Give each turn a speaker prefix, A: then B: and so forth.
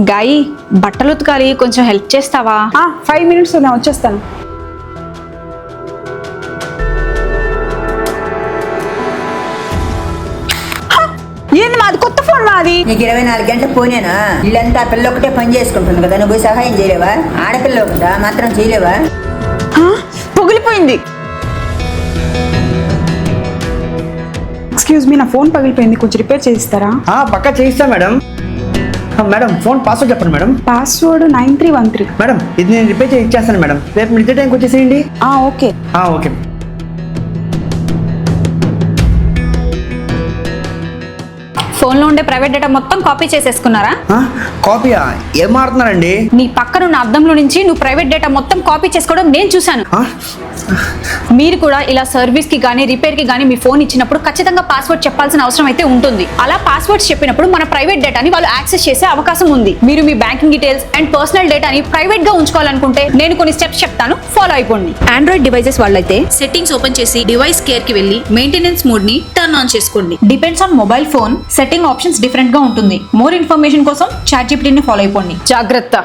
A: గాయి బట్టలు ఉతకాలి, కొంచెం హెల్ప్ చేస్తావా?
B: 5 minutes నేను వచ్చేస్తాను. ఏంది మాది కొత్త ఫోన్ మాది?
C: నీకు 24 గంటలు పోనేనా? ఇల్లంతా పిల్ల ఒకటే పని చేసుకుంటుంది కదా, నువ్వు సహాయం చేయలేవా? ఆడపిల్ల ఒకటా మాత్రం చేయలేవా?
B: పగిలిపోయింది. ఎక్స్క్యూజ్ మీ, నా ఫోన్ పగిలిపోయింది, కొంచెం రిపేర్ చేయిస్తారా?
D: పక్కా చేయిస్తా మేడం. మేడం ఫోన్ పాస్వర్డ్ చెప్పండి మేడం.
B: పాస్వర్డ్ 9313.
D: మేడం ఇది నేను రిపేర్ చేసి ఇచ్చేస్తాను మేడం, రేపు మిగతా టైంకి వచ్చేసేయండి.
B: ఓకే.
D: ఓకే.
A: ఫోన్లో ఉండే ప్రైవేట్ డేటా మొత్తం కాపీ చేసేసుకున్నారా?
D: కాపీయా? ఏం మారుతున్నారండి?
A: నీ పక్కనున్న అద్దంలో నుంచి నువ్వు ప్రైవేట్ డేటా మొత్తం కాపీ చేసుకోవడం నేను చూశాను. మీరు కూడా ఇలా సర్వీస్ కి గానీ రిపేర్ కి గానీ మీ ఫోన్ ఇచ్చినప్పుడు ఖచ్చితంగా పాస్వర్డ్ చెప్పాల్సిన అవసరం అయితే ఉంటుంది. అలా పాస్వర్డ్స్ చెప్పినప్పుడు మన ప్రైవేట్ డేటాని వాళ్ళు యాక్సెస్ చేసే అవకాశం ఉంది. మీరు మీ బ్యాంకింగ్ డీటెయిల్స్ అండ్ పర్సనల్ డేటాని ప్రైవేట్ గా ఉంచుకోవాలనుకుంటే నేను కొన్ని స్టెప్స్ చెప్తాను, ఫాలో అయిపోండి. ఆండ్రాయిడ్ డివైసెస్ వాళ్ళైతే సెట్టింగ్స్ ఓపెన్ చేసి డివైస్ కేర్ కి వెళ్ళి మెయింటెనెన్స్ మోడ్ ని టర్న్ ఆన్ చేసుకోండి. Depends on mobile phone setting options different గా ఉంటుంది. మోర్ ఇన్ఫర్మేషన్ కోసం ChatGPT ని ఫాలో అయిపోండి. జాగ్రత్త.